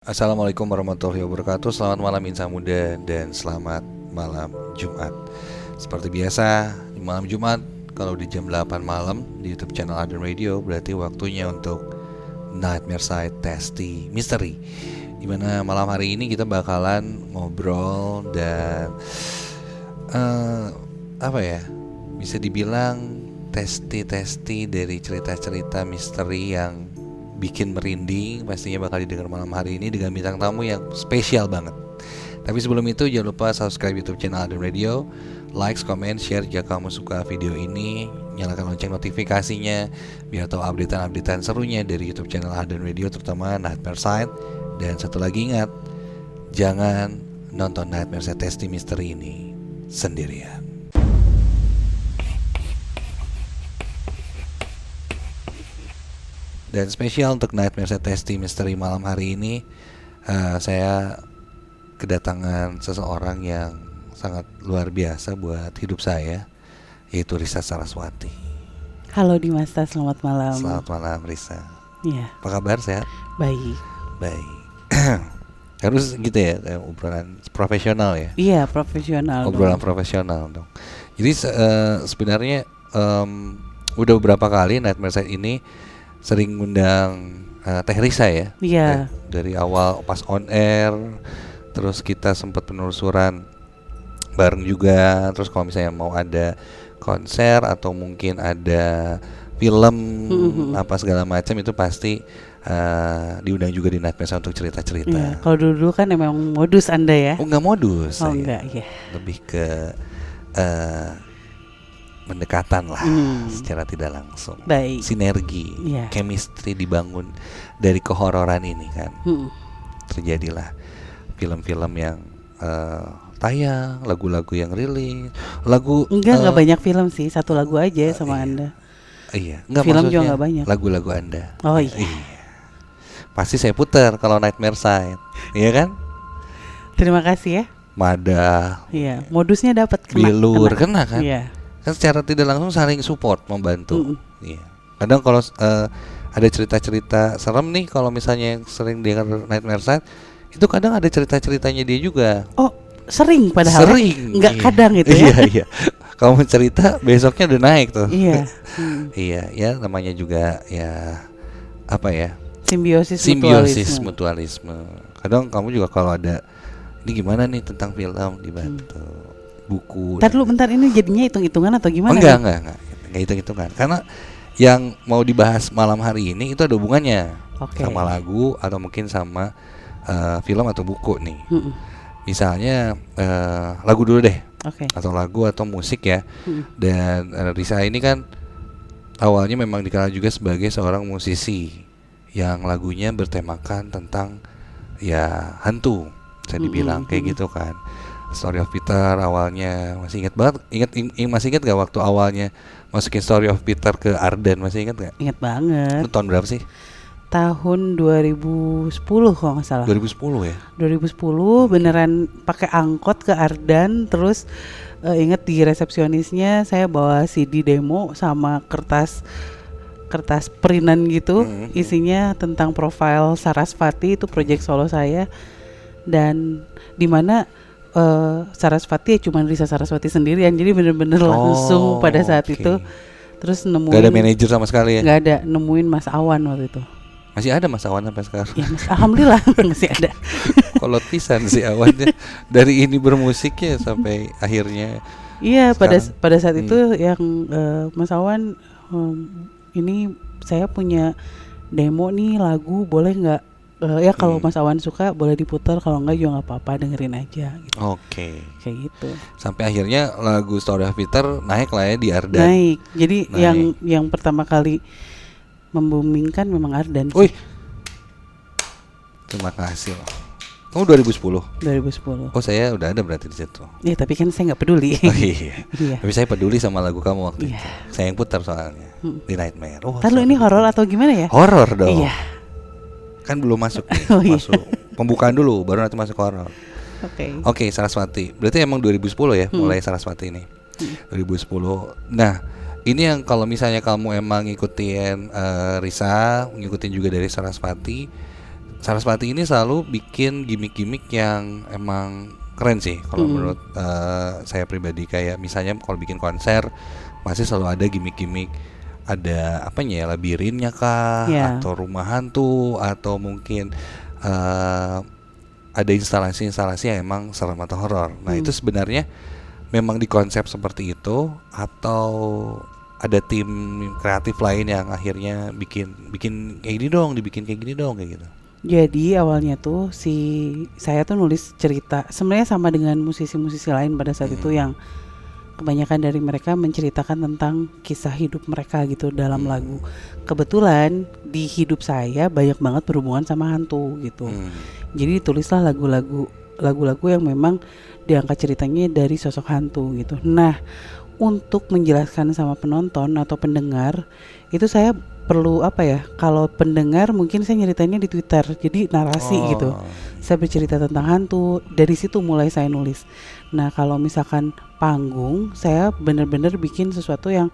Assalamualaikum warahmatullahi wabarakatuh. Selamat malam insan muda dan selamat malam Jumat. Seperti biasa di malam Jumat kalau di jam 8 malam di YouTube channel Arden Radio berarti waktunya untuk Nightmare Side Testy Mystery. Dimana malam hari ini kita bakalan ngobrol dan bisa dibilang testy dari cerita-cerita misteri yang bikin merinding. Pastinya bakal didengar malam hari ini dengan bintang tamu yang spesial banget. Tapi sebelum itu jangan lupa subscribe YouTube channel Arden Radio, like, comment, share jika kamu suka video ini, nyalakan lonceng notifikasinya biar tahu updatean serunya dari YouTube channel Arden Radio, terutama Nightmare Side. Dan satu lagi ingat, jangan nonton Nightmare Side Testy Mystery ini sendirian. Dan spesial untuk Nightmare Side Testy Mystery malam hari ini, saya kedatangan seseorang yang sangat luar biasa buat hidup saya, yaitu Risa Saraswati. Halo Dimasta, selamat malam. Selamat malam Risa. Iya. Apa kabar, sehat? Baik. Harus gitu ya, obrolan profesional ya. Iya, profesional. Obrolan profesional dong. Jadi sebenarnya udah beberapa kali Nightmare Side ini sering ngundang Teh Risa ya. Iya. Dari awal pas on air, terus kita sempat penelusuran bareng juga. Terus kalau misalnya mau ada konser atau mungkin ada film apa segala macam itu pasti diundang juga di Nightmare untuk cerita-cerita. Iya. Kalau dulu kan emang modus Anda ya? Oh, nggak modus. Oh enggak, ya. Lebih ke pendekatan lah, secara tidak langsung. Baik. Sinergi, chemistry dibangun dari kehororan ini kan. Terjadilah film-film yang tayang, lagu-lagu yang rilis, nggak banyak film sih, satu lagu aja sama iya. Anda. Iya, nggak, film juga nggak banyak. Lagu-lagu Anda. Oh iya. Pasti saya putar kalau Nightmare Side, iya kan? Terima kasih ya. Madah. Iya, modusnya dapat kena kan? Iya. Kan secara tidak langsung saling support, membantu. Iya. Kadang kalau ada cerita-cerita serem nih, kalau misalnya yang sering dengar Nightmare Side, itu kadang ada cerita-ceritanya dia juga. Oh, sering padahal. Sering. Nggak iya. Kadang gitu ya. Iya. Kamu cerita besoknya udah naik tuh. Iya. Iya, ya namanya juga ya apa ya? Simbiosis mutualisme. Kadang kamu juga kalau ada ini gimana nih tentang film dibantu. Buku. Bentar ini jadinya hitung-hitungan atau gimana? Enggak hitung-hitungan. Karena yang mau dibahas malam hari ini itu ada hubungannya sama lagu atau mungkin sama film atau buku nih. Misalnya lagu dulu deh. Atau lagu atau musik ya. Dan Risa ini kan awalnya memang dikenal juga sebagai seorang musisi yang lagunya bertemakan tentang ya hantu, bisa dibilang kayak gitu kan. Story of Peter awalnya masih ingat banget, masih ingat gak waktu awalnya masukin Story of Peter ke Arden, masih ingat gak? Ingat banget. Itu tahun berapa sih? Tahun 2010 kalau nggak salah. 2010 ya? 2010 beneran pakai angkot ke Ardan. Terus inget di resepsionisnya saya bawa CD demo sama kertas printan gitu. Isinya tentang profil Sarasvati, itu project solo saya. Dan dimana Sarasvati ya cuma Risa Saraswati sendirian, jadi bener-bener langsung pada saat itu. Terus nemuin, gak ada manajer sama sekali ya? Gak ada, nemuin Mas Awan waktu itu. Masih ada Mas Awan sampai sekarang? Ya Mas, alhamdulillah masih ada. Kolot pisan si Awannya dari ini bermusiknya sampai akhirnya. Iya, pada saat itu yang Mas Awan, ini saya punya demo nih lagu, boleh nggak? Ya kalau Mas Awan suka boleh diputar, kalau enggak juga nggak apa-apa, dengerin aja gitu. Oke. Kayak gitu. Sampai akhirnya lagu Story of Peter naik lah ya di Ardan. Naik. Jadi yang pertama kali membumingkan memang Ardan. Wih. Terima kasih loh. Kamu 2010? 2010. Oh, saya udah ada berarti di situ. Iya, tapi kan saya nggak peduli. Oh iya. Iya. Tapi saya peduli sama lagu kamu waktu itu. Saya yang putar soalnya di Nightmare. Oh, lalu ini horor atau gimana ya? Horor dong. Iya. Kan belum masuk nih. Iya. Masuk pembukaan dulu baru nanti masuk horor. Oke, Saraswati. Berarti emang 2010 ya mulai Saraswati ini. 2010. Nah, ini yang kalau misalnya kamu emang ngikutin Risa, ngikutin juga dari Sarasvati, Sarasvati ini selalu bikin gimmick-gimmick yang emang keren sih kalau menurut saya pribadi. Kayak misalnya kalau bikin konser masih selalu ada gimmick-gimmick, ada apanya ya, labirinnya kah, atau rumah hantu, atau mungkin ada instalasi-instalasi yang emang serem atau horor. Nah itu sebenarnya memang dikonsep seperti itu, atau ada tim kreatif lain yang akhirnya bikin kayak gini dong, dibikin kayak gini dong, kayak gitu. Jadi awalnya tuh saya tuh nulis cerita sebenarnya sama dengan musisi-musisi lain pada saat itu, yang kebanyakan dari mereka menceritakan tentang kisah hidup mereka gitu dalam lagu. Kebetulan di hidup saya banyak banget berhubungan sama hantu gitu. Jadi ditulislah lagu-lagu yang memang diangkat ceritanya dari sosok hantu gitu. Nah, untuk menjelaskan sama penonton atau pendengar itu saya perlu kalau pendengar mungkin saya nyeritainnya di Twitter, jadi narasi gitu. Saya bercerita tentang hantu, dari situ mulai saya nulis. Nah kalau misalkan panggung, saya benar-benar bikin sesuatu yang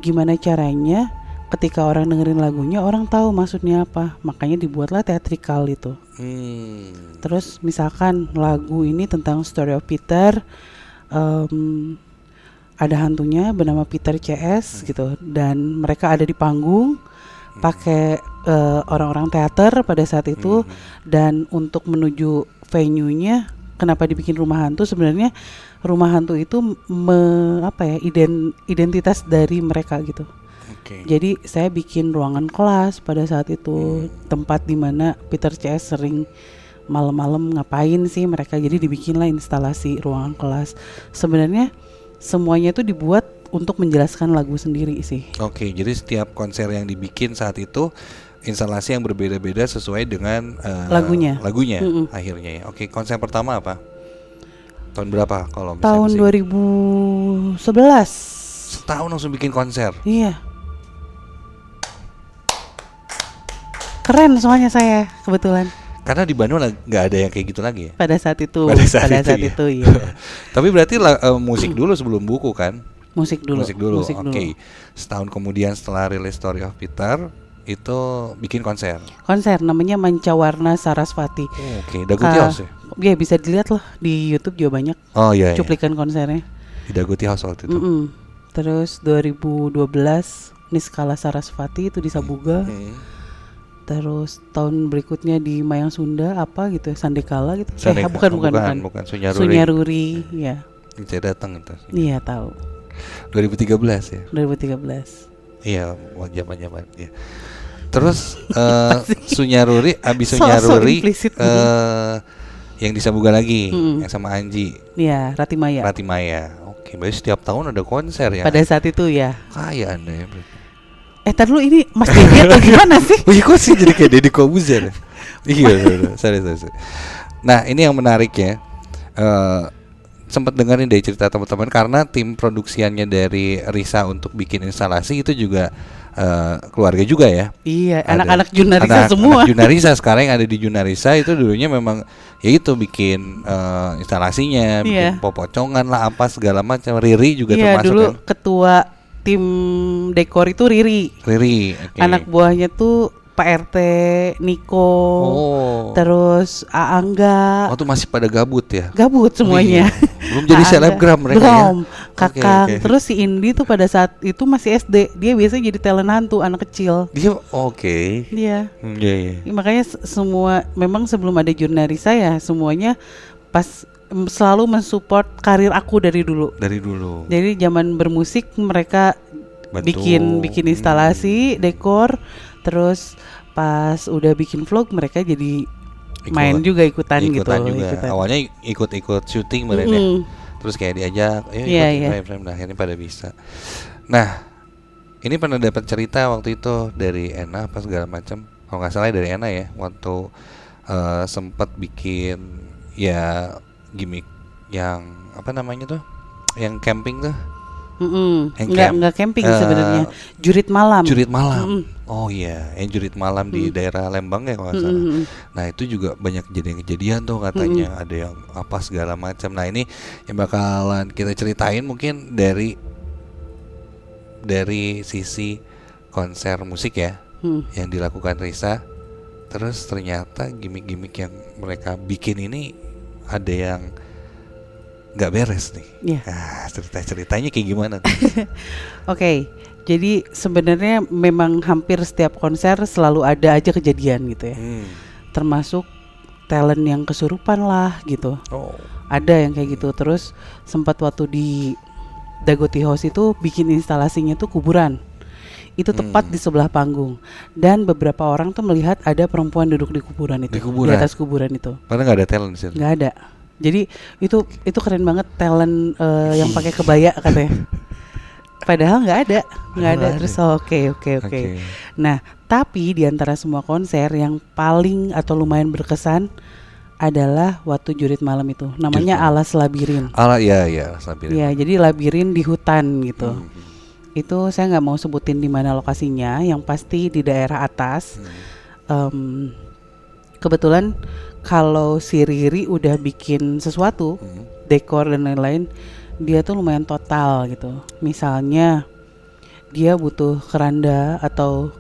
gimana caranya ketika orang dengerin lagunya orang tahu maksudnya apa, makanya dibuatlah teatrikal itu. Terus misalkan lagu ini tentang Story of Peter, ada hantunya bernama Peter CS gitu, dan mereka ada di panggung pakai orang-orang teater pada saat itu. Dan untuk menuju venue-nya, kenapa dibikin rumah hantu? Sebenarnya rumah hantu itu identitas dari mereka gitu. Jadi saya bikin ruangan kelas pada saat itu, tempat dimana Peter CS sering malam-malam ngapain sih mereka, jadi dibikinlah instalasi ruangan kelas. Sebenarnya semuanya itu dibuat untuk menjelaskan lagu sendiri sih. Jadi setiap konser yang dibikin saat itu instalasi yang berbeda-beda sesuai dengan lagunya akhirnya ya. Konser pertama apa? Tahun berapa kalau misalnya? Tahun 2011. Setahun langsung bikin konser. Iya. Keren soalnya saya kebetulan. Karena di Bandung nggak ada yang kayak gitu lagi ya? Pada saat itu iya. Tapi berarti musik dulu sebelum buku kan? Musik dulu. Setahun kemudian setelah rilis Story of Peter itu bikin konser namanya Mancawarna Sarasvati. Daguti House ya? Iya, bisa dilihat loh di YouTube juga banyak cuplikan konsernya di Daguti House waktu itu. Terus 2012 Niskala Sarasvati itu di Sabuga. Terus tahun berikutnya di Mayang Sunda gitu ya, Sandekala gitu. Bukan Sunyaruri ya. Saya datang itu. Iya, tahu. 2013 ya. 2013. Iya, zaman-zaman ya. Terus Sunyaruri yang di Sabuga lagi, yang sama Anji. Iya, Ratimaya. Berarti setiap tahun ada konser ya. Pada saat itu ya. Kaya Anda ya berarti. Tar dulu, ini Mas Deddy atau gimana sih? Kok sih jadi kayak Deddy Kobuzer? Iya, sorry. Nah ini yang menarik ya. Sempat dengerin dari cerita teman-teman, karena tim produksiannya dari Risa untuk bikin instalasi itu juga keluarga juga ya. Iya, anak-anak Junarisa semua. Anak Junarisa sekarang yang ada di Junarisa itu dulunya memang ya itu bikin instalasinya, bikin popocongan lah apa segala macam. Riri juga termasuk dulu kan? Ketua tim dekor itu Riri. Anak buahnya tuh Pak RT, Niko, terus Aangga. Tuh masih pada gabut ya? Gabut semuanya. Belum jadi selebgram mereka ya? Kakak. Terus si Indi tuh pada saat itu masih SD. Dia biasanya jadi talent hantu, anak kecil. Dia Iya. Makanya semua, memang sebelum ada Junarisa ya, semuanya selalu mensupport karir aku dari dulu. Jadi zaman bermusik mereka bikin instalasi, dekor, terus pas udah bikin vlog mereka jadi ikutan juga. Awalnya ikut syuting mereka. Terus kayak diajak, frame, akhirnya pada bisa. Nah, ini pernah dapat cerita waktu itu dari Ena apa segala macam. Kalau nggak salah dari Ena ya, waktu sempat bikin ya gimmick yang apa namanya tuh, yang camping tuh. Enggak camping sebenarnya. Jurit malam. Oh iya, yang jurit malam di daerah Lembang ya kalau nggak salah. Nah itu juga banyak kejadian tuh katanya, ada yang apa segala macam. Nah ini yang bakalan kita ceritain mungkin dari sisi konser musik ya, yang dilakukan Risa Terus ternyata gimmick-gimmick yang mereka bikin ini ada yang nggak beres nih. Ceritanya kayak gimana? Oke, jadi sebenarnya memang hampir setiap konser selalu ada aja kejadian gitu ya. Termasuk talent yang kesurupan lah gitu. Ada yang kayak gitu. Terus sempat waktu di Dagoti House itu bikin instalasinya tuh kuburan. Itu tepat di sebelah panggung. Dan beberapa orang tuh melihat ada perempuan duduk di kuburan itu. Di atas kuburan itu. Padahal nggak ada talent di situ. Nggak ada. Jadi itu keren banget talent yang pakai kebaya katanya. Padahal nggak ada. Terus oke. Nah, tapi di antara semua konser yang paling atau lumayan berkesan adalah waktu Jurit Malam itu. Namanya Alas Labirin. Alas Labirin. Iya, jadi labirin di hutan gitu. Itu saya nggak mau sebutin di mana lokasinya, yang pasti di daerah atas. Kebetulan kalau si Riri udah bikin sesuatu, dekor dan lain-lain, dia tuh lumayan total gitu. Misalnya dia butuh keranda atau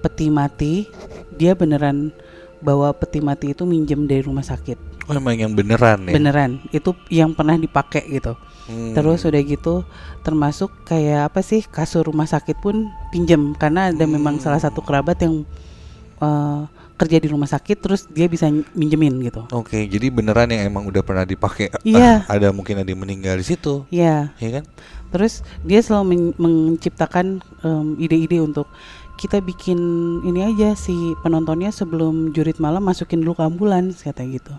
peti mati, dia beneran bawa peti mati itu minjem dari rumah sakit. Oh, emang yang beneran ya? Beneran, itu yang pernah dipakai gitu. Terus udah gitu termasuk kayak apa sih, kasur rumah sakit pun pinjem, karena ada memang salah satu kerabat yang kerja di rumah sakit, terus dia bisa minjemin gitu. Oke, jadi beneran yang emang udah pernah dipakai. Ada mungkin ada yang meninggal di situ. Iya kan? Terus dia selalu menciptakan ide-ide untuk kita bikin ini aja, si penontonnya sebelum Jurit Malam masukin dulu ke ambulans, kata gitu.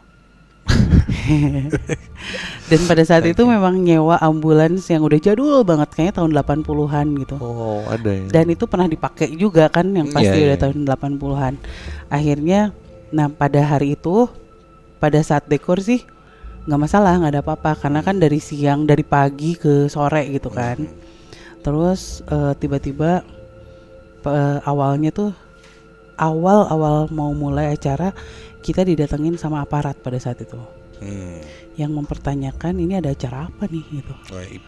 Dan pada saat itu memang nyewa ambulans yang udah jadul banget, kayaknya tahun 80-an gitu. Oh, ada ya. Dan itu pernah dipakai juga kan, yang pasti udah tahun 80-an. Akhirnya, nah pada hari itu, pada saat dekor sih nggak masalah, nggak ada apa-apa, karena kan dari siang, dari pagi ke sore gitu kan. Terus tiba-tiba awalnya tuh awal mau mulai acara, kita didatengin sama aparat pada saat itu. Yang mempertanyakan ini ada acara apa nih gitu.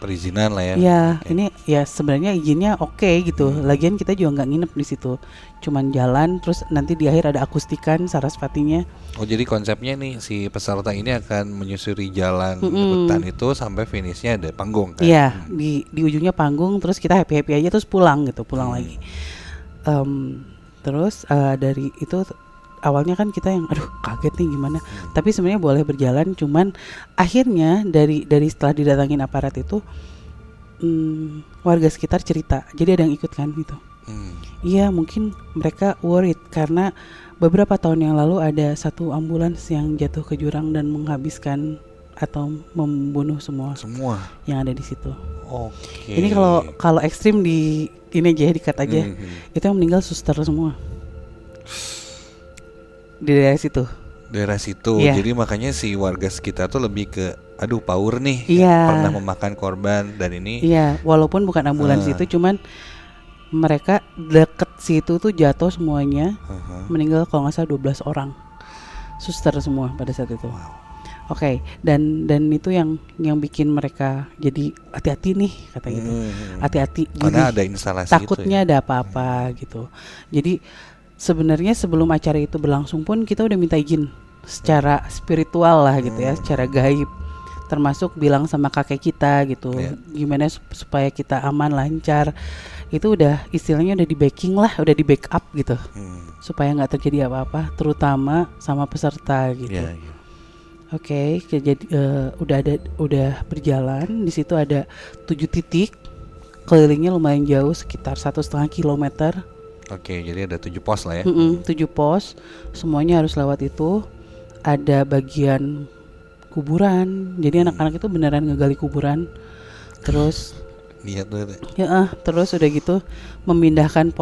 Perizinan lah ya. Ya, ini ya sebenarnya izinnya oke gitu. Lagian kita juga nggak nginep di situ, cuman jalan, terus nanti di akhir ada akustikan Sarasvatinya. Oh, jadi konsepnya nih si peserta ini akan menyusuri jalan hutan itu sampai finishnya ada panggung kan? Iya, di ujungnya panggung, terus kita happy aja terus pulang lagi. Terus dari itu awalnya kan kita yang aduh kaget nih gimana, tapi sebenarnya boleh berjalan, cuman akhirnya dari setelah didatangin aparat itu warga sekitar cerita, jadi ada yang ikut kan gitu. Iya, mungkin mereka worried karena beberapa tahun yang lalu ada satu ambulans yang jatuh ke jurang dan menghabiskan atau membunuh semua yang ada di situ. Ini kalau ekstrim di ini aja, dikat aja, itu yang meninggal suster semua di daerah situ. Jadi makanya si warga sekitar tuh lebih ke aduh power nih, pernah memakan korban dan ini. Iya, walaupun bukan ambulans itu, cuman mereka deket situ tuh jatuh semuanya, meninggal kalau nggak salah 12 orang, suster semua pada saat itu. Oke, dan itu yang bikin mereka jadi hati-hati nih, kata gitu. Hati-hati karena ada instalasi takutnya gitu ya? Ada apa-apa gitu. Jadi sebenarnya sebelum acara itu berlangsung pun kita udah minta izin secara spiritual lah gitu ya, secara gaib, termasuk bilang sama kakek kita gitu, gimana supaya kita aman, lancar. Itu udah istilahnya udah di backing lah, udah di backup gitu, supaya nggak terjadi apa-apa, terutama sama peserta gitu. Oke, udah berjalan. Di situ ada 7 titik, kelilingnya lumayan jauh, sekitar 1,5 kilometer. Oke, jadi ada 7 pos lah ya. 7 pos, semuanya harus lewat itu. Ada bagian kuburan, jadi anak-anak itu beneran ngegali kuburan. Terus lihat tuh. Terus udah gitu memindahkan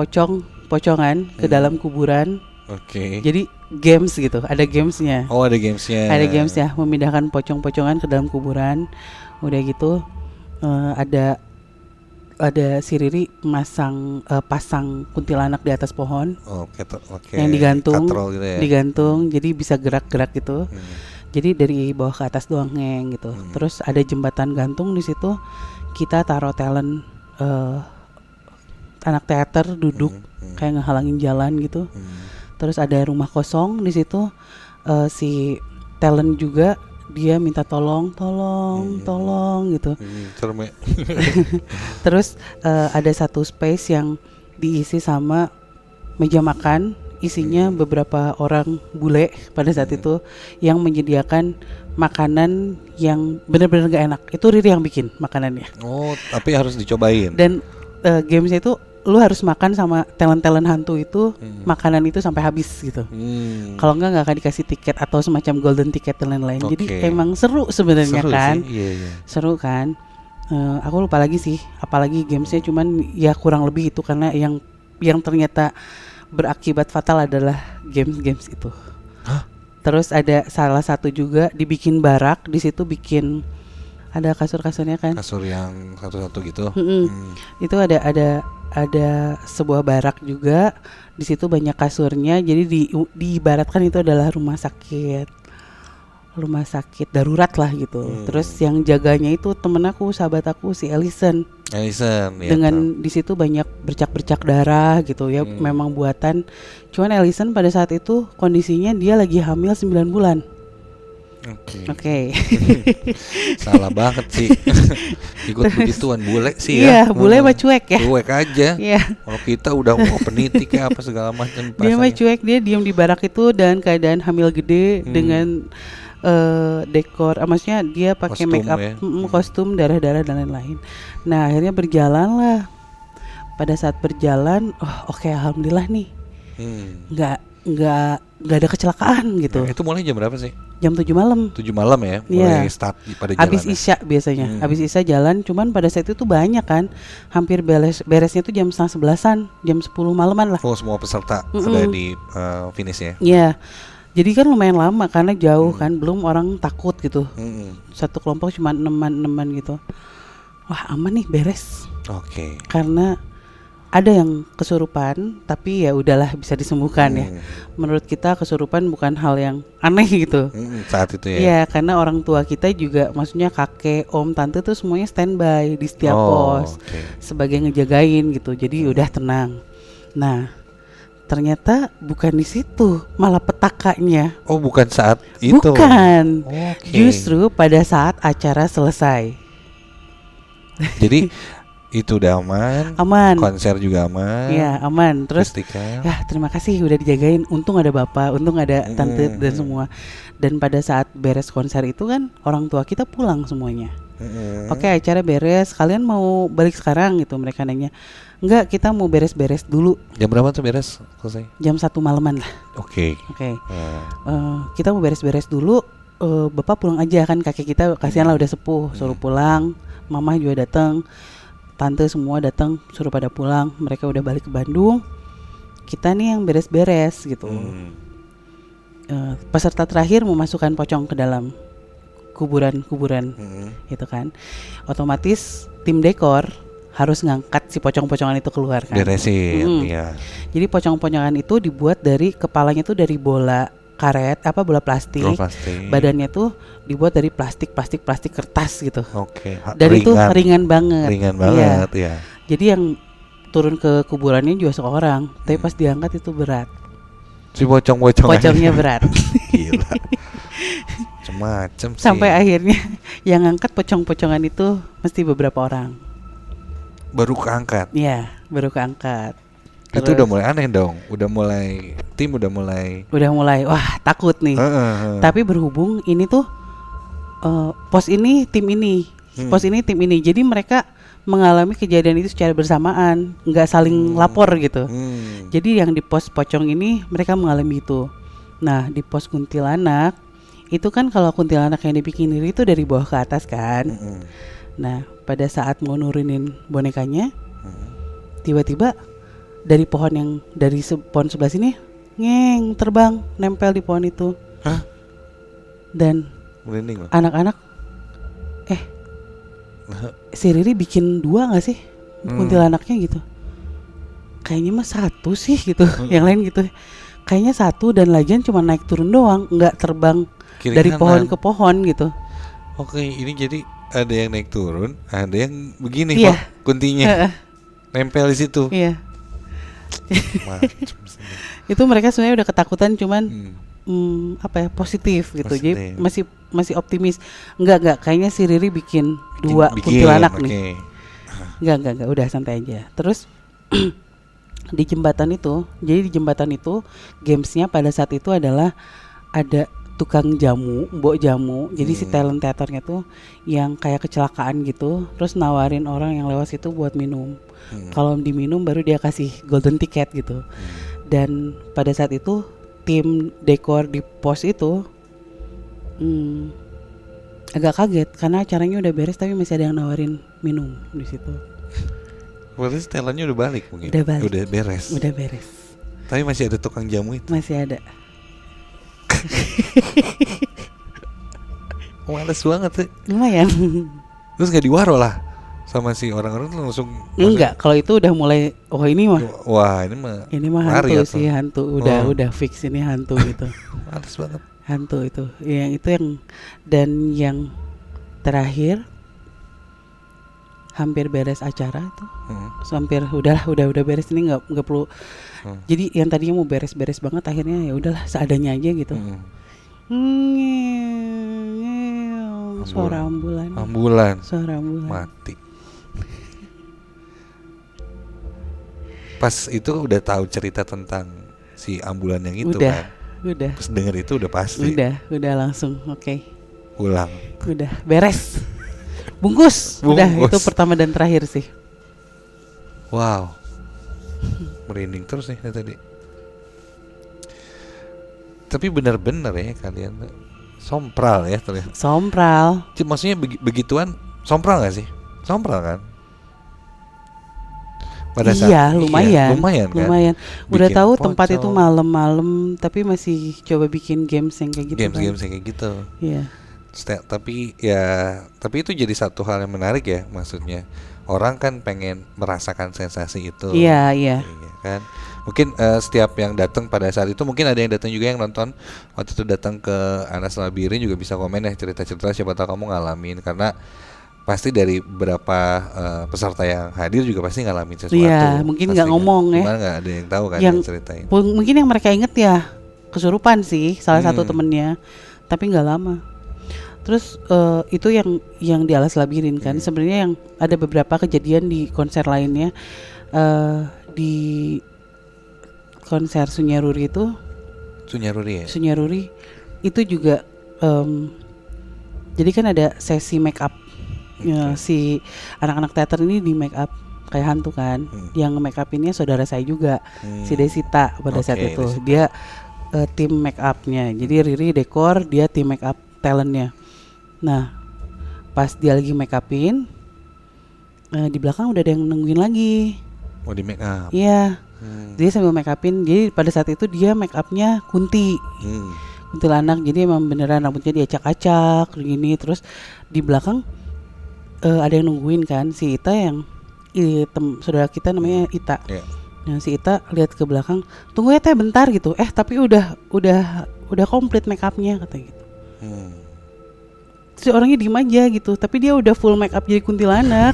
pocongan ke dalam kuburan. Oke. Jadi games gitu, ada gamesnya. Oh, ada gamesnya. Ada gamesnya, memindahkan pocong-pocongan ke dalam kuburan. Udah gitu ada si Riri pasang kuntilanak di atas pohon. Yang digantung, gitu ya? Digantung, jadi bisa gerak-gerak gitu. Jadi dari bawah ke atas doang gitu. Terus ada jembatan gantung di situ. Kita taruh talent anak teater duduk kayak ngehalangin jalan gitu. Terus ada rumah kosong di situ, si talent juga dia minta tolong gitu. Serem ya. Terus ada satu space yang diisi sama meja makan, isinya beberapa orang bule pada saat itu yang menyediakan makanan yang benar-benar gak enak. Itu Riri yang bikin makanannya. Oh, tapi harus dicobain. Dan gamesnya itu lu harus makan sama talent hantu itu makanan itu sampai habis gitu. Kalau nggak akan dikasih tiket atau semacam golden ticket dan lain-lain. Jadi emang seru sebenarnya kan. Seru kan. Aku lupa lagi sih, apalagi gamesnya, cuman ya kurang lebih itu, karena yang ternyata berakibat fatal adalah games itu. Hah? Terus ada salah satu juga dibikin barak, di situ bikin ada kasur-kasurnya kan. Kasur yang satu-satu gitu. Itu ada sebuah barak juga. Di situ banyak kasurnya. Jadi diibaratkan itu adalah rumah sakit darurat lah gitu. Terus yang jaganya itu temen aku, sahabat aku, si Ellison ya, dengan di situ banyak bercak-bercak darah gitu ya. Memang buatan. Cuman Ellison pada saat itu kondisinya dia lagi hamil 9 bulan. Oke. Salah banget sih. Ikut begituan bule sih ya. Iya, bule mah cuek ya. Cuek aja. Iya. Kalau kita udah peniti kayak apa segala macam. Dia mah cuek, dia diam di barak itu dan keadaan hamil gede dengan dekor, maksudnya dia pakai make up, kostum, darah-darah dan lain-lain. Nah, akhirnya berjalan lah. Pada saat berjalan, oke, alhamdulillah nih. Nggak ada kecelakaan gitu. Nah, itu mulai jam berapa sih? Jam 7 malam. 7 malam ya, mulai start pada jalan. Abis Isya biasanya. Abis Isya jalan, cuman pada saat itu banyak kan. Hampir beresnya tuh jam 10:30-an, jam 10 malaman lah. Oh, semua peserta ada di finish ya? Iya. Jadi kan lumayan lama karena jauh kan, belum orang takut gitu. Satu kelompok cuma 6-an gitu. Wah, aman nih, beres. Oke. Karena ada yang kesurupan, tapi ya udahlah, bisa disembuhkan ya. Menurut kita kesurupan bukan hal yang aneh gitu. Saat itu ya. Iya, karena orang tua kita juga, maksudnya kakek, om, tante tuh semuanya standby di setiap pos sebagai ngejagain gitu. Jadi udah tenang. Nah, ternyata bukan di situ, malah petakanya. Oh, bukan saat itu. Bukan. Justru pada saat acara selesai. Jadi itu udah aman. Konser juga aman. Iya, aman. Terus ya terima kasih udah dijagain. Untung ada bapak, untung ada tante dan semua. Dan pada saat beres konser itu kan orang tua kita pulang semuanya. Oke, acara beres, kalian mau balik sekarang gitu, mereka nanya. Enggak, kita mau beres-beres dulu. Jam berapa tuh beres selesai? Jam 1 malaman lah. Oke. Kita mau beres-beres dulu. Bapak pulang aja, kan kakek kita kasihan lah udah sepuh, suruh pulang. Mama juga datang, tante semua datang, suruh pada pulang. Mereka udah balik ke Bandung. Kita nih yang beres-beres gitu. Peserta terakhir memasukkan pocong ke dalam kuburan gitu kan. Otomatis tim dekor harus ngangkat si pocong-pocongan itu keluar kan. Beresin, iya. Jadi pocong-pocongan itu dibuat dari kepalanya tuh dari bola karet, bola plastik. Badannya tuh dibuat dari plastik kertas gitu. Oke. Dan itu ringan banget. Ya. Jadi yang turun ke kuburannya juga seorang, tapi pas diangkat itu berat. Si pocongnya berat. Gila. Macam sih. Sampai akhirnya yang ngangkat pocong-pocongan itu mesti beberapa orang. Baru keangkat. Iya, baru keangkat. Terus, itu udah mulai aneh dong. Tim udah mulai. Wah, takut nih. Tapi berhubung ini tuh pos ini tim ini, pos ini tim ini. Jadi mereka mengalami kejadian itu secara bersamaan, nggak saling lapor gitu. Jadi yang di pos pocong ini mereka mengalami itu. Nah, di pos kuntilanak itu kan kalau kuntilanak yang dibikin diri itu dari bawah ke atas kan. Nah, pada saat mau nurunin bonekanya, tiba-tiba dari pohon yang dari pohon sebelah sini terbang nempel di pohon itu. Hah? Dan anak-anak si Riri bikin 2 nggak sih kuntilanaknya gitu? Kayaknya mah 1 sih gitu. Yang lain gitu. Kayaknya 1 dan lagian cuma naik turun doang, nggak terbang kiri dari kanan. Pohon ke pohon gitu. Oke, ini jadi ada yang naik turun, ada yang begini kuntinya nempel di situ. Iya. Itu mereka sebenarnya udah ketakutan, cuman positif gitu. Jadi masih optimis. Enggak, kayaknya si Riri bikin 2 kuntilanak nih. Enggak, udah santai aja. Terus di jembatan itu, gamesnya pada saat itu adalah ada tukang jamu, mbok jamu. Jadi si talent teaternya tuh yang kayak kecelakaan gitu, terus nawarin orang yang lewat situ buat minum. Kalau diminum baru dia kasih golden ticket gitu. Dan pada saat itu tim dekor di pos itu agak kaget karena acaranya udah beres tapi masih ada yang nawarin minum di situ. Berarti talentnya udah balik mungkin. Udah beres. Tapi masih ada tukang jamu itu. Masih ada. Males banget sih. Lumayan. Terus gak diwaro lah sama si orang-orang tuh langsung. Enggak, kalau itu udah mulai ini mah. Wah, ini mah hantu sih, hantu. Udah fix ini hantu gitu. Males banget. Hantu itu. Dan yang terakhir hampir beres acara itu. Hampir udah beres, ini enggak perlu. Jadi yang tadinya mau beres-beres banget akhirnya ya udahlah seadanya aja gitu. Suara ambulan. Suara ambulan. Mati. Pas itu udah tahu cerita tentang si ambulan yang itu kan? Udah. Pas denger itu udah pasti. Udah langsung. Oke. Pulang. Udah beres. Bungkus. Udah, itu pertama dan terakhir sih. Wow. Merinding terus nih tadi. Tapi benar-benar ya kalian sompral ya terlihat. Sompral. Maksudnya begituan sompral gak sih? Sompral kan? Pada saat lumayan kan. Lumayan. Udah tahu pocong. Tempat itu malam-malam tapi masih coba bikin games yang kayak gitu. Games yang kayak gitu. Iya. Tapi itu jadi satu hal yang menarik ya, maksudnya orang kan pengen merasakan sensasi itu. Iya kan. Mungkin setiap yang datang pada saat itu, mungkin ada yang datang juga yang nonton waktu itu datang ke Anas Labirin juga bisa komen ya cerita-cerita, siapa tahu kamu ngalamin, karena pasti dari beberapa peserta yang hadir juga pasti ngalamin sesuatu. Iya, mungkin nggak ngomong ya. Cuma nggak ada yang tahu kan yang ceritain. Mungkin yang mereka inget ya kesurupan sih salah satu temennya, tapi nggak lama. Terus itu yang di Alas Labirin kan. Sebenarnya yang ada beberapa kejadian di konser lainnya, di konser Sunyaruri itu. Sunyaruri itu juga jadi kan ada sesi make up. Ya, si anak-anak teater ini di make up kayak hantu kan. Yang make upinnya saudara saya juga, si Desita pada saat itu. Desita. Dia tim make upnya. Jadi Riri dekor, dia tim make up talentnya. Nah, pas dia lagi make upin, di belakang udah ada yang nungguin lagi. Mau di make up? Iya. Dia sambil make upin. Jadi pada saat itu dia make upnya kuntilanak. Jadi emang beneran rambutnya diacak-acak gini. Terus di belakang ada yang nungguin kan, si Ita yang saudara kita namanya Ita. Nah si Ita lihat ke belakang, tunggu ya teh bentar gitu. Tapi udah komplit make upnya kata gitu. Terus orangnya diem aja gitu, tapi dia udah full make up jadi kuntilanak.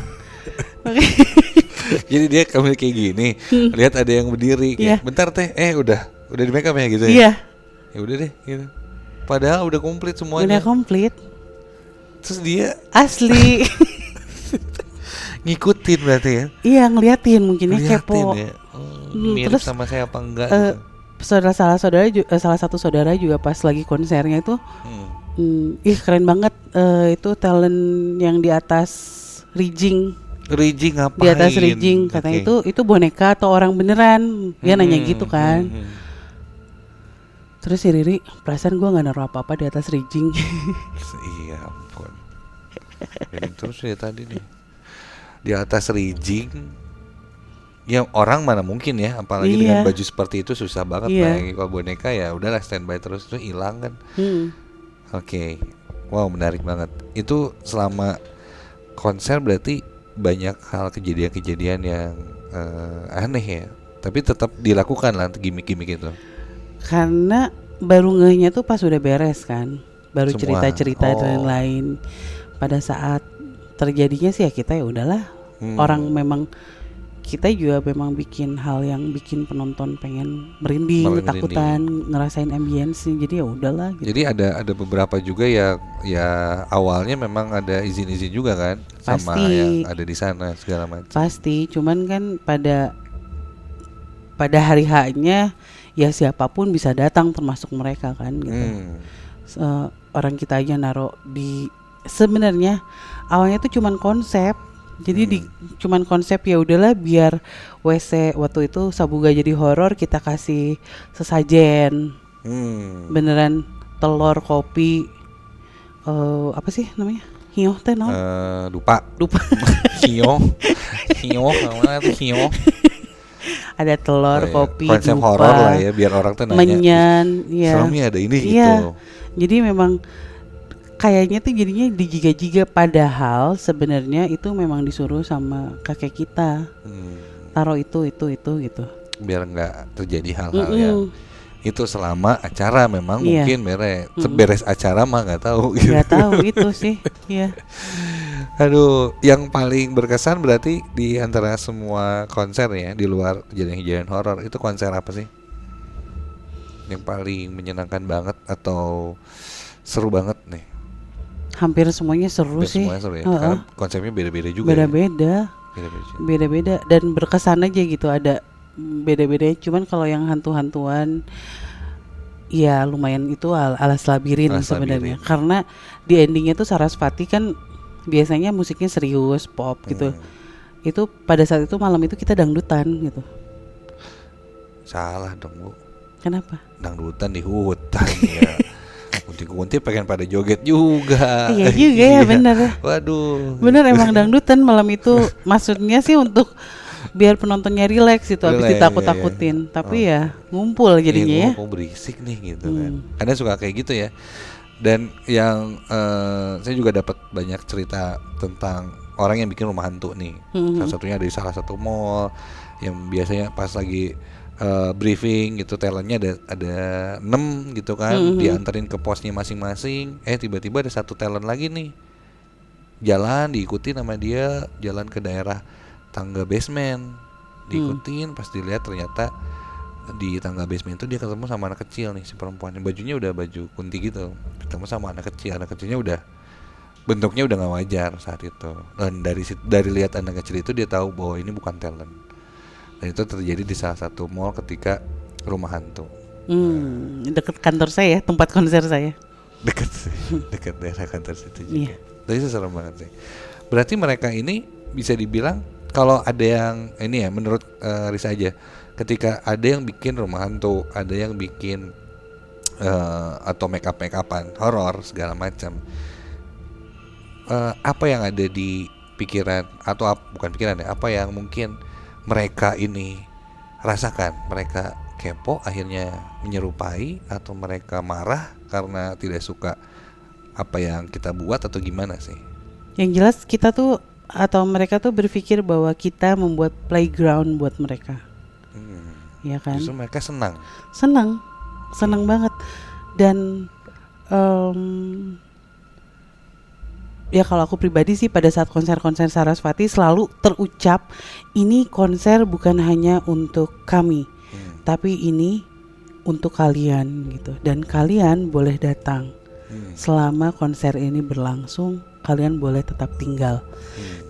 Jadi dia kayak gini, lihat ada yang berdiri, kayak, bentar teh, udah di make up ya gitu ya. Iya. Ya udah deh gitu. Padahal udah komplit semuanya. Udah komplit. Terus dia asli ngikutin berarti ya? Iya, ngeliatin mungkinnya kepo. Ya. Mirip terus, sama saya apa enggak? Salah satu saudara juga pas lagi konsernya itu, keren banget. Itu talent yang di atas rigging ngapain? Di atas rigging katanya itu boneka atau orang beneran? Dia nanya gitu kan. Terus si Riri, perasaan gue nggak naruh apa-apa di atas rigging. Iya ampun. Jadi terus ya tadi nih di atas rigging, ya orang mana mungkin ya, apalagi dengan baju seperti itu susah banget. Kalau boneka ya udahlah standby terus hilang kan. Oke. Wow, menarik banget. Itu selama konser berarti banyak hal kejadian-kejadian yang aneh ya, tapi tetap dilakukan lah gimmick-gimmick itu. Karena baru ngehnya tuh pas udah beres kan, baru cerita-cerita dan lain. Pada saat terjadinya sih ya kita ya udahlah, orang memang kita juga memang bikin hal yang bikin penonton pengen merinding, ketakutan, ngerasain ambience. Jadi ya udahlah gitu. Jadi ada beberapa juga ya awalnya memang ada izin-izin juga kan. Pasti. Sama yang ada di sana segala macam. Pasti, cuman kan pada hari H-nya ya siapapun bisa datang termasuk mereka kan gitu. Orang kita aja naruh di, sebenarnya awalnya tuh cuman konsep. Jadi cuman konsep ya udahlah biar WC waktu itu Sabuga jadi horor, kita kasih sesajen. Beneran telur, kopi, apa sih namanya? Hiyo teh no? Dupa. Hiyo mana tuh hiyo? Ada telur, kopi, konsep horor lah ya, biar orang tuh nanya. Menyan, ya. Seremnya ada ini iya. gitu. Jadi memang kayaknya tuh jadinya digiga-giga, padahal sebenarnya itu memang disuruh sama kakek kita. Taruh itu gitu. Biar nggak terjadi hal-hal yang itu selama acara memang mungkin beres acara mah nggak tahu. Nggak tahu itu sih. Iya. Aduh, yang paling berkesan berarti di antara semua konser ya, di luar kejadian-kejadian horor, itu konser apa sih? Yang paling menyenangkan banget atau seru banget nih? Hampir semuanya seru sih. Semuanya seru ya. Karena konsepnya beda-beda juga. Beda-beda dan berkesan aja gitu, ada beda-beda. Cuman kalau yang hantu-hantuan ya lumayan itu Alas Labirin sebenarnya. Karena di endingnya tuh Sarasvati kan biasanya musiknya serius, pop gitu. Itu pada saat itu malam itu kita dangdutan gitu. Salah dong, Bu. Kenapa? Dangdutan di hutan ya. Kunti-kunti pengen pada joget juga. Iya juga ya, bener. Waduh. Bener, emang dangdutan malam itu maksudnya sih untuk biar penontonnya rileks gitu, habis ditakut-takutin. Tapi ya ngumpul jadinya ya. Ngumpul berisik nih gitu kan. Kadang suka kayak gitu ya. Dan yang saya juga dapat banyak cerita tentang orang yang bikin rumah hantu nih. Salah satunya dari salah satu mall yang biasanya pas lagi briefing gitu, talentnya ada 6 gitu kan, dianterin ke posnya masing-masing. Tiba-tiba ada satu talent lagi nih jalan, diikuti sama dia, jalan ke daerah tangga basement, diikutin. Pas dilihat ternyata di tangga basement itu dia ketemu sama anak kecil nih, si perempuan, bajunya udah baju kunti gitu, ketemu sama anak kecilnya udah bentuknya udah nggak wajar saat itu. Dan dari lihat anak kecil itu dia tahu bahwa ini bukan talent. Dan itu terjadi di salah satu mall ketika rumah hantu. Dekat kantor saya, tempat konser saya. Dekat daerah kantor situ juga. Jadi itu serem banget sih. Berarti mereka ini bisa dibilang kalau ada yang ini ya, menurut Risa aja, ketika ada yang bikin rumah hantu, ada yang bikin atau make upan horor segala macam, apa yang ada di pikiran atau bukan pikiran ya, apa yang mungkin mereka ini rasakan? Mereka kepo akhirnya menyerupai, atau mereka marah karena tidak suka apa yang kita buat, atau gimana sih? Yang jelas kita tuh atau mereka tuh berpikir bahwa kita membuat playground buat mereka. Ya kan? Justru mereka senang banget. Dan ya kalau aku pribadi sih pada saat konser-konser Sarasvati selalu terucap, ini konser bukan hanya untuk kami, tapi ini untuk kalian gitu. Dan kalian boleh datang. Selama konser ini berlangsung, kalian boleh tetap tinggal.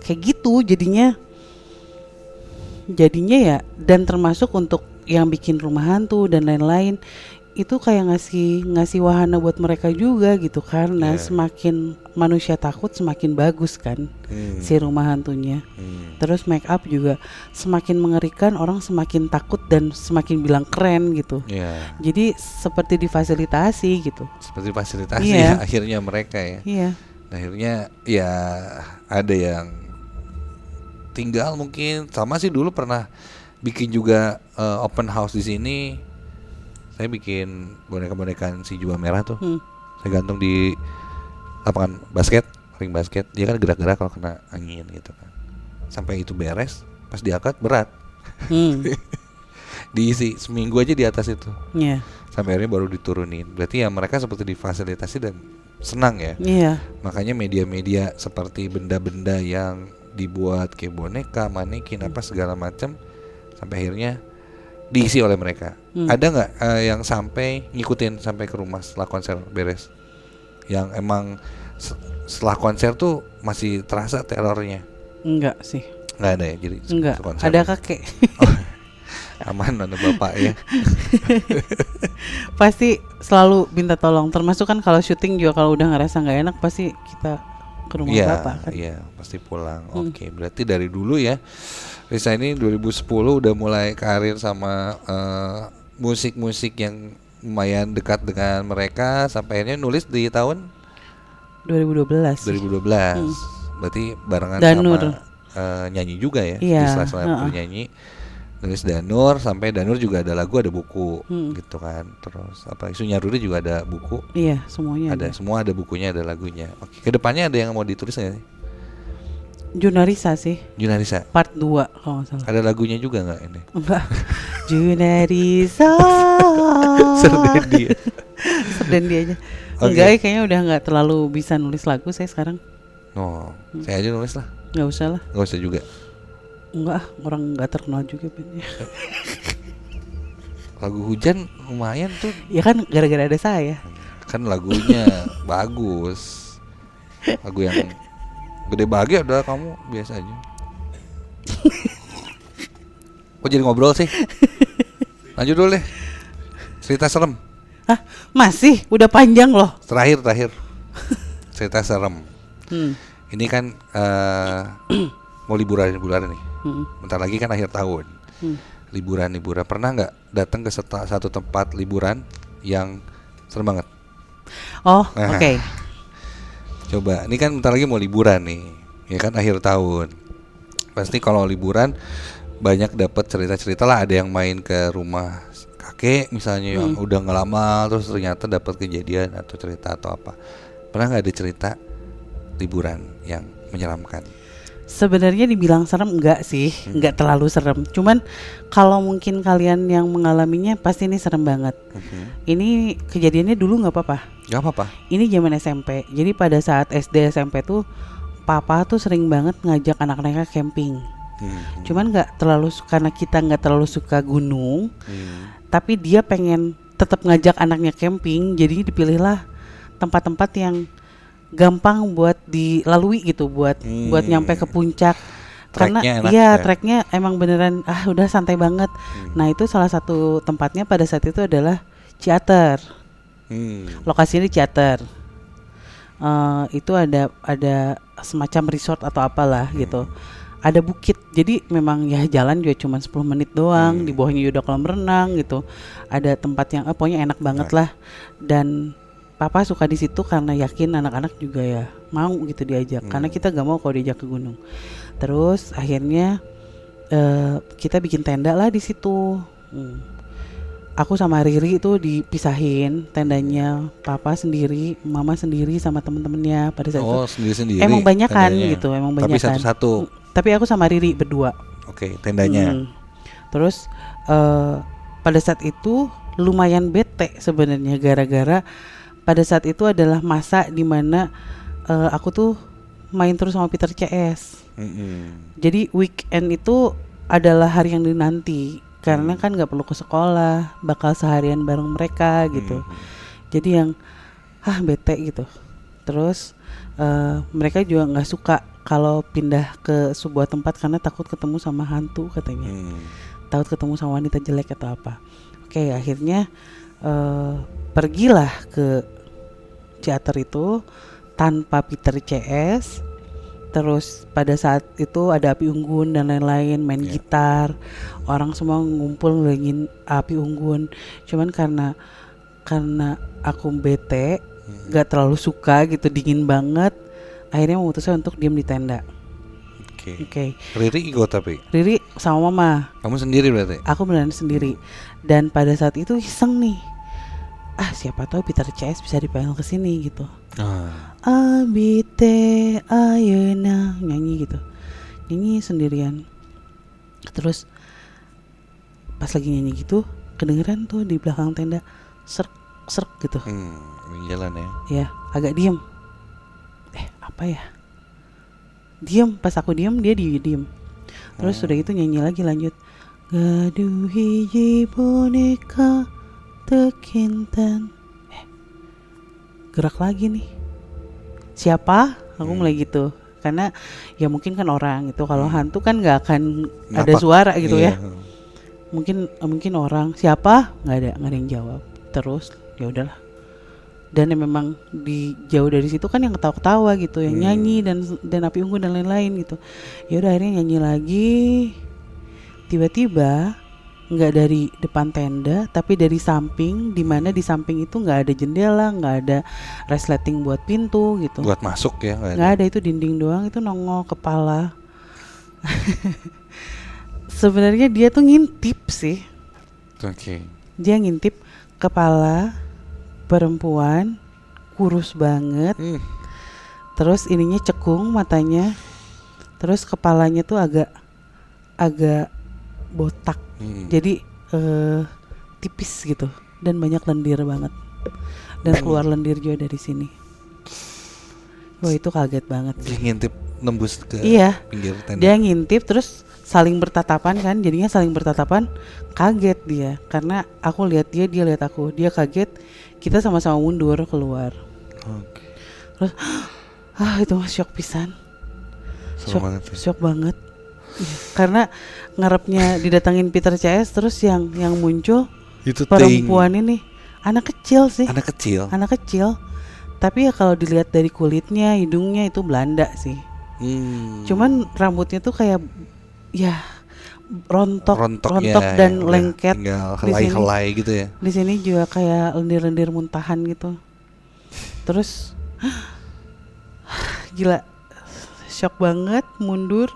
Kayak gitu jadinya ya. Dan termasuk untuk yang bikin rumah hantu dan lain-lain, itu kayak ngasih wahana buat mereka juga gitu, karena semakin manusia takut semakin bagus kan si rumah hantunya. Terus make up juga semakin mengerikan, orang semakin takut dan semakin bilang keren gitu. Jadi seperti difasilitasi gitu. Seperti fasilitasi ya akhirnya mereka ya. Akhirnya ya ada yang tinggal mungkin. Sama sih dulu pernah bikin juga open house di sini. Saya bikin boneka-bonekaan si Jua Merah tuh. Saya gantung di lapangan basket, ring basket. Dia kan gerak-gerak kalau kena angin gitu kan. Sampai itu beres, pas diangkat berat. Diisi seminggu aja di atas itu. Sampai akhirnya baru diturunin. Berarti ya mereka seperti difasilitasi dan senang ya. Makanya media-media seperti benda-benda yang dibuat kayak boneka, manekin apa segala macam sampai akhirnya diisi oleh mereka. Ada nggak yang sampai ngikutin sampai ke rumah setelah konser beres? Yang emang setelah konser tuh masih terasa terornya? Enggak sih. Nggak ada ya, jadi enggak. Ada kakek. Oh, aman ada bapak ya. Pasti selalu minta tolong. Termasuk kan kalau syuting juga kalau udah ngerasa nggak enak pasti kita ke rumah bapak kan. Iya, pasti pulang. Oke, berarti dari dulu ya Risa ini 2010 udah mulai karir sama musik-musik yang lumayan dekat dengan mereka sampai akhirnya nulis di tahun 2012. 2012. Berarti barengan Danur. Sama nyanyi juga ya. Iya, Di sela-sela bernyanyi nulis Danur, sampai Danur juga ada lagu, ada buku gitu kan. Terus apa Sunyaruri juga ada buku. Iya, semuanya ada. Semua ada bukunya, ada lagunya. Oke, kedepannya ada yang mau ditulis nggak sih? Junarisa sih. Junarisa Part 2 kalau nggak salah. ada lagunya juga nggak ini? Enggak. Junarisa. Serdendi ya? Serdendi aja. Okay. Enggak, kayaknya udah nggak terlalu bisa nulis lagu saya sekarang. Saya aja nulis lah. Nggak usah lah. Nggak usah juga. Enggak, orang nggak terkenal juga bandnya. Lagu hujan lumayan tuh. Ya kan gara-gara ada saya. Kan lagunya bagus. Lagu yang Gede Bahagia udah kamu biasa aja. Kok jadi ngobrol sih? Lanjut dulu deh. Cerita serem. Hah? Masih? Udah panjang loh. Terakhir. Cerita serem. Ini kan mau liburan nih. Bentar lagi kan akhir tahun. Liburan. Pernah nggak datang ke satu tempat liburan yang serem banget? Oh, oke. Coba, ini kan bentar lagi mau liburan nih, ya kan akhir tahun. Pasti kalau liburan banyak dapat cerita-cerita lah. Ada yang main ke rumah kakek misalnya yang udah nggak lama, terus ternyata dapat kejadian atau cerita atau apa. Pernah nggak ada cerita liburan yang menyeramkan? Sebenarnya dibilang serem enggak sih, enggak terlalu serem. Cuman kalau mungkin kalian yang mengalaminya pasti ini serem banget. Ini kejadiannya dulu nggak apa-apa. Nggak apa-apa. Ini zaman SMP. Jadi pada saat SD SMP tuh papa tuh sering banget ngajak anak-anaknya camping. Cuman nggak terlalu karena kita nggak terlalu suka gunung, tapi dia pengen tetap ngajak anaknya camping. Jadi dipilihlah tempat-tempat yang gampang buat dilalui gitu, buat nyampe ke puncak. Karena treknya emang beneran udah santai banget. Nah itu salah satu tempatnya pada saat itu adalah Ciater. Lokasinya di Ciater. Itu ada semacam resort atau apalah gitu. Ada bukit, jadi memang ya jalan juga cuma 10 menit doang. Di bawahnya udah kolam renang gitu. Ada tempat yang pokoknya enak banget lah. Dan papa suka di situ karena yakin anak-anak juga ya mau gitu diajak. Karena kita gak mau kalau diajak ke gunung. Terus akhirnya kita bikin tenda lah di situ. Aku sama Riri itu dipisahin tendanya, papa sendiri, mama sendiri sama temen-temennya pada saat itu. Sendiri-sendiri. Emang banyakan gitu, emang banyakan. Tapi satu-satu. Tapi aku sama Riri berdua. Oke, tendanya. Terus pada saat itu lumayan bete sebenarnya gara-gara pada saat itu adalah masa dimana aku tuh main terus sama Peter CS. Jadi weekend itu adalah hari yang dinanti. Karena kan gak perlu ke sekolah, bakal seharian bareng mereka gitu. Jadi yang bete gitu. Terus mereka juga gak suka kalau pindah ke sebuah tempat karena takut ketemu sama hantu katanya. Takut ketemu sama wanita jelek atau apa. Oke, akhirnya pergilah ke Ciater itu tanpa Peter CS. Terus pada saat itu ada api unggun dan lain-lain, main gitar. Orang semua ngumpul ngelilingin api unggun. Cuman karena aku bete, gak terlalu suka gitu, dingin banget. Akhirnya memutuskan untuk diam di tenda. Oke. Riri ikut tapi? Riri sama mama. Kamu sendiri berarti? Aku beneran sendiri. Dan pada saat itu iseng nih. Siapa tahu Peter CS bisa dipanggil ke sini gitu. Abite ayeuna nyanyi gitu. Nyanyi sendirian. Terus pas lagi nyanyi gitu kedengeran tuh di belakang tenda serk gitu. Jalan ya. Ya, agak diem. Apa ya? Diem, pas aku diem dia diem. Terus udah itu nyanyi lagi lanjut. Gaduh hiji boneka tekinten. Gerak lagi nih. Siapa? Aku mulai gitu. Karena ya mungkin kan orang itu, kalau hantu kan nggak akan ada suara gitu ya. Mungkin orang, siapa? Nggak ada yang jawab. Terus ya udahlah. Dan yang memang di jauh dari situ kan yang ketawa-ketawa gitu, yang nyanyi dan api unggun dan lain-lain gitu. Ya udah akhirnya nyanyi lagi. Tiba-tiba nggak dari depan tenda tapi dari samping, di mana di samping itu nggak ada jendela, nggak ada resleting buat pintu gitu. Buat masuk ya? Nggak ada, itu dinding doang, itu nongol kepala. Sebenarnya dia tuh ngintip sih. Oke. Dia ngintip kepala perempuan kurus banget. Terus ininya cekung matanya. Terus kepalanya tuh agak botak. Jadi tipis gitu dan banyak lendir banget. Dan keluar lendir juga dari sini. Wah, itu kaget banget. Dia ngintip nembus ke pinggir tenda. Dia ngintip terus saling bertatapan kan, jadinya saling bertatapan. Kaget dia karena aku lihat dia lihat aku. Dia kaget, kita sama-sama mundur keluar. Terus itu shock pisan. Shock banget. Karena ngarepnya didatangin Peter CS, terus yang muncul itu perempuan ini anak kecil sih. Anak kecil. Tapi ya kalau dilihat dari kulitnya, hidungnya itu Belanda sih. Cuman rambutnya tuh kayak ya rontok dan lengket. Helai gitu ya. Di sini juga kayak lendir-lendir muntahan gitu. Terus gila, shock banget, mundur.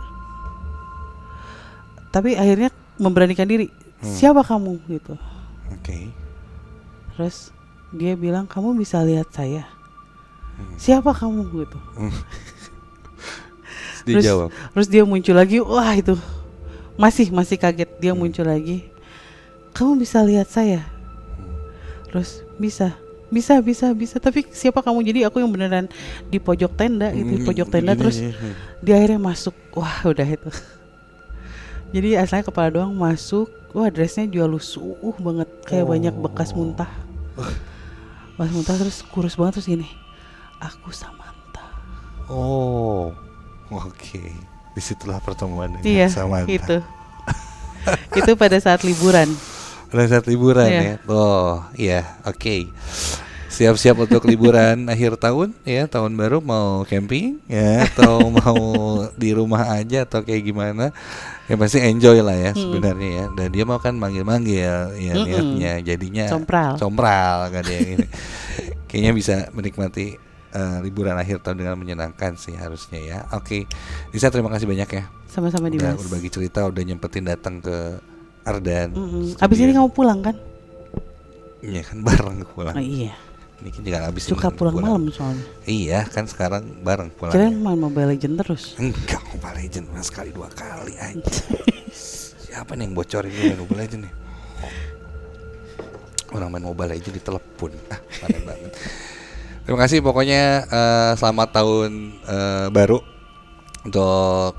Tapi akhirnya memberanikan diri. Siapa kamu gitu. Terus dia bilang, kamu bisa lihat saya. Siapa kamu gitu. Dia jawab. Terus dia muncul lagi. Wah, itu masih kaget. Dia muncul lagi. Kamu bisa lihat saya. Terus bisa. Tapi siapa kamu? Jadi aku yang beneran di pojok tenda gitu, di pojok tenda. Terus dia akhirnya masuk. Wah, udah itu. Jadi asalnya kepala doang masuk. Wah, dressnya juga lusuh banget, kayak banyak bekas muntah. Bekas muntah, terus kurus banget, terus gini, aku Samantha. Oke. Disitulah pertemuan Samantha. Iya, itu pada saat liburan. Ya. Oke. Siap-siap untuk liburan akhir tahun ya, tahun baru, mau camping ya atau mau di rumah aja atau kayak gimana. Ya pasti enjoy lah ya sebenarnya ya. Dan dia mau kan manggil-manggil ya niatnya, jadinya compral kan ya. Kayaknya bisa menikmati liburan akhir tahun dengan menyenangkan sih harusnya ya. Oke. Lisa, terima kasih banyak ya. Sama-sama Dimas. Udah berbagi cerita, udah nyempetin datang ke Ardan. Abis ini kamu pulang kan? Iya kan, bareng pulang. Oh, iya. Ini kan juga abis suka pulang malam soalnya. Iya kan, sekarang bareng pulang. Kalian main Mobile Legends terus? Enggak, Mobile Legends sekali 2 kali aja. Siapa nih yang bocorin main Mobile Legends nih? Orang main Mobile Legends ditelepon. Aneh banget. Terima kasih pokoknya, selamat tahun baru untuk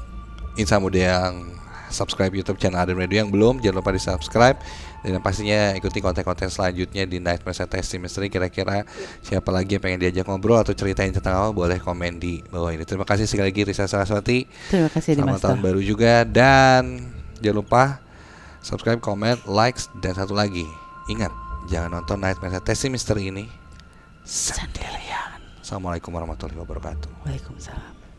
Insan Muda yang subscribe YouTube channel Ardan Radio. Yang belum, jangan lupa di subscribe. Dan pastinya ikuti konten-konten selanjutnya di Nightmare Testing Mystery. Kira-kira siapa lagi yang pengen diajak ngobrol atau ceritain tentang apa, boleh komen di bawah ini. Terima kasih sekali lagi Risa Saraswati. Terima kasih Dimas. Selamat tahun baru juga. Dan jangan lupa subscribe, comment, likes, dan satu lagi, ingat, jangan nonton Nightmare Testing Mystery ini sendirian. Assalamualaikum warahmatullahi wabarakatuh. Waalaikumsalam.